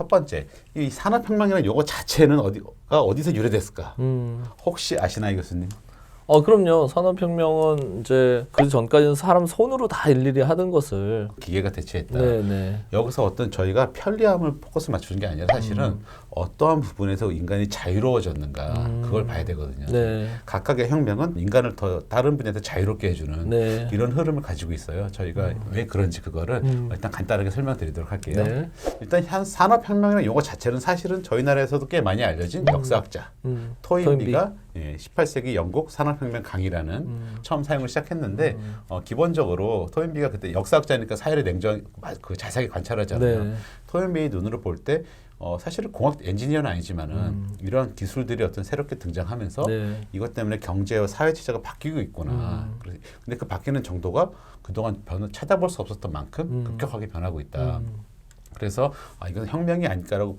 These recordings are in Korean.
첫 번째, 이 산업혁명이라는 용어 자체는 어디서 유래됐을까? 혹시 아시나요, 교수님? 그럼요. 산업혁명은 이제 그 전까지는 사람 손으로 다 일일이 하던 것을 기계가 대체했다. 네네. 여기서 어떤 저희가 편리함을 포커스 맞추는 게 아니라 사실은 어떠한 부분에서 인간이 자유로워졌는가 그걸 봐야 되거든요. 네. 각각의 혁명은 인간을 더 다른 분야에서 자유롭게 해주는 네. 이런 흐름을 가지고 있어요. 저희가 왜 그런지 그거를 일단 간단하게 설명드리도록 할게요. 네. 일단 산업혁명이라는 용어 자체는 사실은 저희 나라에서도 꽤 많이 알려진 역사학자 토인비가 18세기 영국 산업혁명 강의라는 처음 사용을 시작했는데 기본적으로 토인비가 그때 역사학자니까 사회를 자세하게 관찰하잖아요. 네. 토인비의 눈으로 볼 때 사실은 공학 엔지니어는 아니지만은 이런 기술들이 어떤 새롭게 등장하면서 네. 이것 때문에 경제와 사회 체제가 바뀌고 있구나. 근데 그 바뀌는 정도가 그동안 찾아볼 수 없었던 만큼 급격하게 변하고 있다. 그래서 이건 혁명이 아닐까라고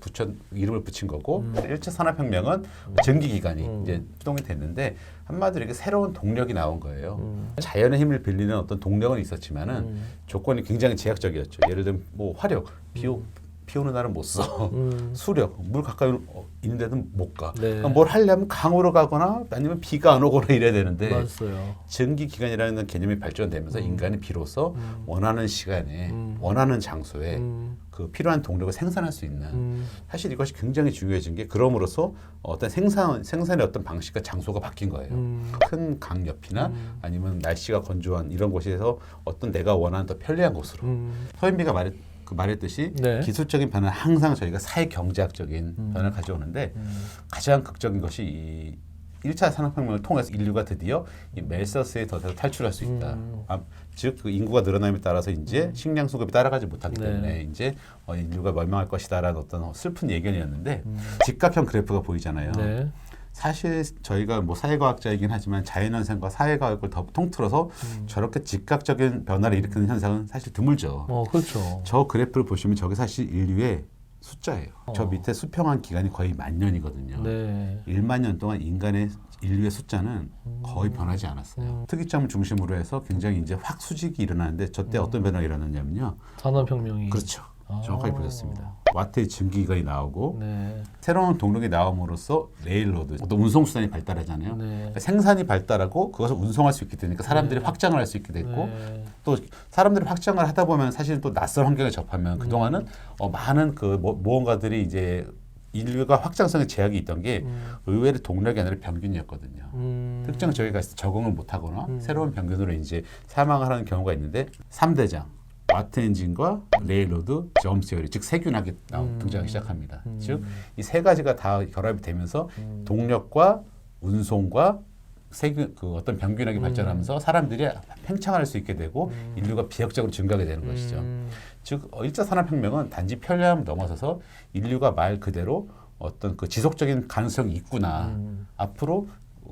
이름을 붙인 거고 1차 산업혁명은 전기기관이 이제 수동이 됐는데 한마디로 이게 새로운 동력이 나온 거예요. 자연의 힘을 빌리는 어떤 동력은 있었지만은 조건이 굉장히 제약적이었죠. 예를 들면 뭐 화력, 비 오는 날은 못 써. 수력, 물 가까이 있는 데는 못 가. 네. 그러니까 뭘 하려면 강으로 가거나 아니면 비가 안 오거나 이래야 되는데 맞아요. 전기기관이라는 개념이 발전되면서 인간이 비로소 원하는 시간에 원하는 장소에 그 필요한 동력을 생산할 수 있는 사실 이것이 굉장히 중요해진 게 그럼으로써 어떤 생산의 어떤 방식과 장소가 바뀐 거예요. 큰 강 옆이나 아니면 날씨가 건조한 이런 곳에서 어떤 내가 원하는 더 편리한 곳으로 토인비가 말했듯이 네. 기술적인 변화는 항상 저희가 사회 경제학적인 변화를 가져오는데 가장 극적인 것이 이 1차 산업혁명을 통해서 인류가 드디어 이 멜서스의 덫에서 탈출할 수 있다. 즉 그 인구가 늘어남에 따라서 이제 식량 수급이 따라가지 못하기 때문에 이제 인류가 멸망할 것이다라는 어떤 슬픈 예견이었는데 직각형 그래프가 보이잖아요. 네. 사실 저희가 뭐 사회과학자이긴 하지만 자연현상과 사회과학을 더 통틀어서 저렇게 직각적인 변화를 일으키는 현상은 사실 드물죠. 그렇죠. 저 그래프를 보시면 저게 사실 인류의 숫자예요. 저 밑에 수평한 기간이 거의 10,000년이거든요. 네. 1만 년 동안 인류의 숫자는 거의 변하지 않았어요. 특이점을 중심으로 해서 굉장히 이제 확 수직이 일어나는데 저때 어떤 변화가 일어났냐면요. 산업혁명이. 그렇죠. 정확하게 보셨습니다. 와트의 전기기관이 나오고 네. 새로운 동력이 나옴으로써 레일로드, 어떤 운송수단이 발달하잖아요. 네. 그러니까 생산이 발달하고 그것을 운송할 수 있게 되니까 사람들이 확장을 할 수 있게 됐고 네. 또 사람들이 확장을 하다 보면 사실 또 낯선 환경에 접하면 그동안은 많은 그 모험가들이 이제 인류가 확장성에 제약이 있던 게 의외로 동력이 아니라 병균이었거든요. 특정 지역에 가서 적응을 못하거나 새로운 병균으로 이제 사망을 하는 경우가 있는데 3대장 와트 엔진과 레일로드, 점스웨어리 즉 세균학이 등장하기 시작합니다. 즉 이 세 가지가 다 결합이 되면서 동력과 운송과 세균 그 어떤 병균학이 발전하면서 사람들이 팽창할 수 있게 되고 인류가 비약적으로 증가하게 되는 것이죠. 즉 1차 산업혁명은 단지 편리함을 넘어서서 인류가 말 그대로 어떤 그 지속적인 가능성이 있구나. 앞으로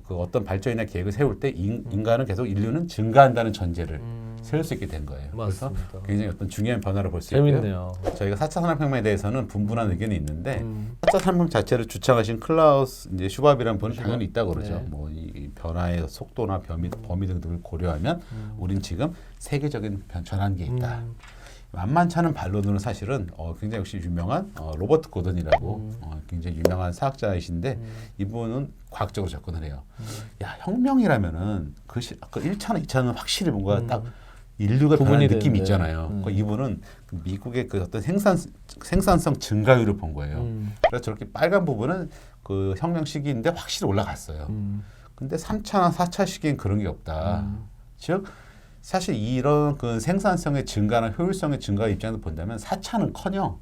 그 어떤 발전이나 계획을 세울 때 인간은 계속 인류는 증가한다는 전제를 세울 수 있게 된 거예요. 맞습니다. 그래서 굉장히 어떤 중요한 변화를 볼 수 있고요. 재밌네요. 저희가 4차 산업혁명에 대해서는 분분한 의견이 있는데 4차 산업혁명 자체를 주창하신 클라우스 이제 슈밥이라는 분은 당연히 있다고 그러죠. 네. 뭐 이 변화의 속도나 범위 등등을 고려하면 우린 지금 세계적인 전환기에 있다. 만만치 않은 반론으로는 사실은 굉장히 역시 유명한 로버트 고던이라고 굉장히 유명한 사학자이신데 이분은 과학적으로 접근을 해요. 야, 혁명이라면은 그 1차나 2차는 확실히 뭔가 딱 인류가 변한 느낌이 되는데. 있잖아요. 이분은 그 미국의 그 어떤 생산성 증가율을 본 거예요. 그래서 저렇게 빨간 부분은 그 혁명 시기인데 확실히 올라갔어요. 근데 3차나 4차 시기엔 그런 게 없다. 즉 사실 이런 그 생산성의 증가나 효율성의 증가 입장에서 본다면 4차는커녕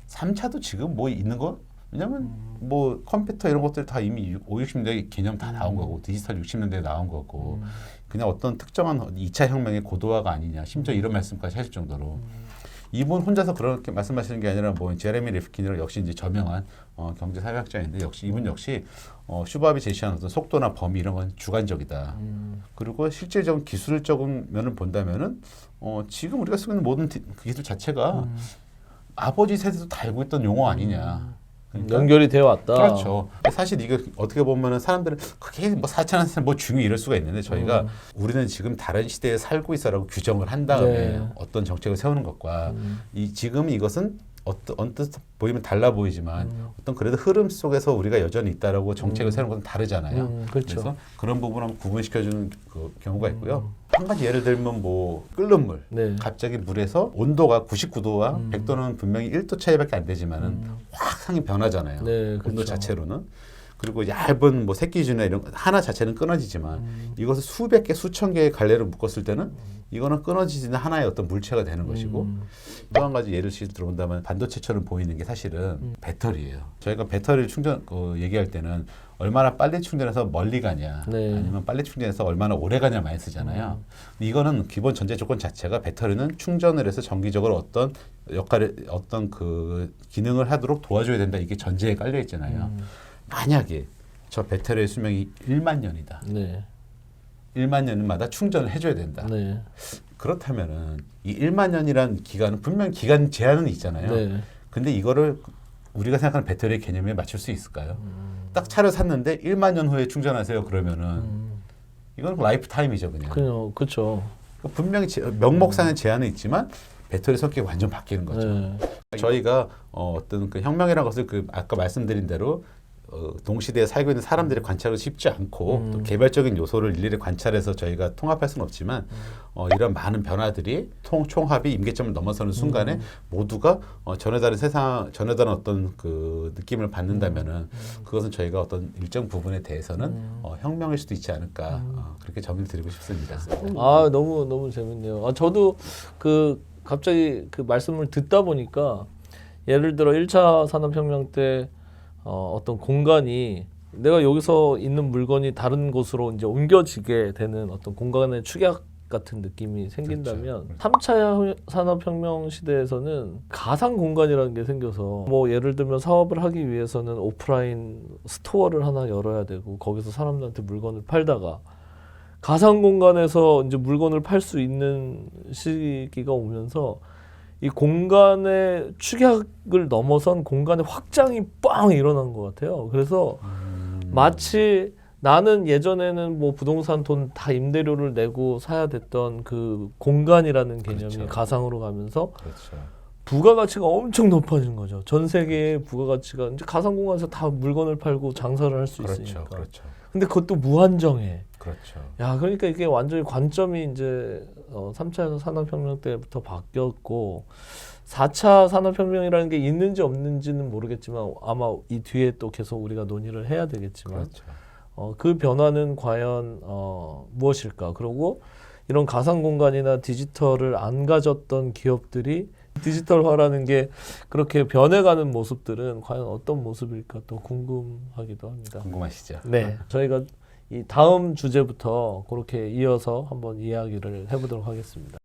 3차도 지금 뭐 있는 거? 왜냐면 뭐 컴퓨터 이런 것들 다 이미 50, 60년대 개념 다 나온 거고 디지털 60년대에 나온 거고 그냥 어떤 특정한 2차 혁명의 고도화가 아니냐 심지어 이런 말씀까지 하실 정도로 이분 혼자서 그렇게 말씀하시는 게 아니라 뭐 제레미 리프킨이라는 역시 이제 저명한 경제 사회학자인데 역시 이분 역시 슈밥이 제시한 어떤 속도나 범위 이런 건 주관적이다. 그리고 실제적인 기술적인 면을 본다면은 지금 우리가 쓰고 있는 모든 기술 자체가 아버지 세대도 다 알고 있던 용어 아니냐. 그러니까 연결이 되어 왔다. 그렇죠. 사실 이거 어떻게 보면은 사람들은 그게 뭐 4차나 뭐 중요 이럴 수가 있는데 저희가 우리는 지금 다른 시대에 살고 있어라고 규정을 한 다음에 네. 어떤 정책을 세우는 것과 지금 이것은 언뜻 보이면 달라 보이지만 어떤 그래도 흐름 속에서 우리가 여전히 있다라고 정책을 세우는 것은 다르잖아요. 그렇죠. 그래서 그런 부분을 한번 구분시켜주는 그 경우가 있고요. 한 가지 예를 들면 뭐 끓는 물, 네. 갑자기 물에서 온도가 99도와 100도는 분명히 1도 차이밖에 안 되지만은 확 상이 변하잖아요. 네, 온도 그렇죠. 자체로는. 그리고 얇은 뭐 새끼줄이나 이런 거 하나 자체는 끊어지지만 이것을 수백 개, 수천 개의 갈래로 묶었을 때는 이거는 끊어지지는 하나의 어떤 물체가 되는 것이고 또 한 가지 예를 들어본다면 반도체처럼 보이는 게 사실은 배터리예요. 저희가 배터리를 얘기할 때는 얼마나 빨리 충전해서 멀리 가냐 네. 아니면 빨리 충전해서 얼마나 오래 가냐 많이 쓰잖아요. 이거는 기본 전제 조건 자체가 배터리는 충전을 해서 정기적으로 어떤 역할을 어떤 그 기능을 하도록 도와줘야 된다. 이게 전제에 깔려 있잖아요. 만약에 저 배터리의 수명이 1만 년이다. 네. 1만 년마다 충전을 해줘야 된다. 네. 그렇다면은 이 1만 년이란 기간은 분명 기간 제한은 있잖아요. 네. 근데 이거를 우리가 생각하는 배터리의 개념에 맞출 수 있을까요? 딱 차를 샀는데 1만 년 후에 충전하세요. 그러면은 이건 라이프 타임이죠, 그냥. 그렇죠. 분명히 명목상의 제한은 있지만 배터리 성격이 완전 바뀌는 거죠. 네. 저희가 어떤 그 혁명이라는 것을 그 아까 말씀드린 대로 동시대에 살고 있는 사람들의 관찰은 쉽지 않고 또 개별적인 요소를 일일이 관찰해서 저희가 통합할 수는 없지만 이런 많은 변화들이 총합이 임계점을 넘어서는 순간에 모두가 전에 다른 어떤 그 느낌을 받는다면은 그것은 저희가 어떤 일정 부분에 대해서는 혁명일 수도 있지 않을까 그렇게 정의를 드리고 싶습니다. 아, 너무 재밌네요. 아, 저도 갑자기 그 말씀을 듣다 보니까 예를 들어 1차 산업혁명 때 어떤 공간이 내가 여기서 있는 물건이 다른 곳으로 이제 옮겨지게 되는 어떤 공간의 축약 같은 느낌이 생긴다면 그렇죠. 3차 산업혁명 시대에서는 가상 공간이라는 게 생겨서 뭐 예를 들면 사업을 하기 위해서는 오프라인 스토어를 하나 열어야 되고 거기서 사람들한테 물건을 팔다가 가상 공간에서 이제 물건을 팔 수 있는 시기가 오면서 이 공간의 축약을 넘어선 공간의 확장이 빵 일어난 것 같아요. 그래서 마치 나는 예전에는 뭐 부동산 돈 다 임대료를 내고 사야 됐던 그 공간이라는 개념이 그렇죠. 가상으로 가면서 그렇죠. 부가가치가 엄청 높아진 거죠. 전 세계의 부가가치가 이제 가상 공간에서 다 물건을 팔고 장사를 할 수 있으니까. 그렇죠. 근데 그것도 무한정해. 그렇죠. 야, 그러니까 이게 완전히 관점이 이제 3차 산업혁명 때부터 바뀌었고 4차 산업혁명이라는 게 있는지 없는지는 모르겠지만 아마 이 뒤에 또 계속 우리가 논의를 해야 되겠지만 그렇죠. 그 변화는 과연 무엇일까? 그리고 이런 가상 공간이나 디지털을 안 가졌던 기업들이 디지털화라는 게 그렇게 변해가는 모습들은 과연 어떤 모습일까 또 궁금하기도 합니다. 궁금하시죠? 네, 저희가 이 다음 주제부터 그렇게 이어서 한번 이야기를 해보도록 하겠습니다.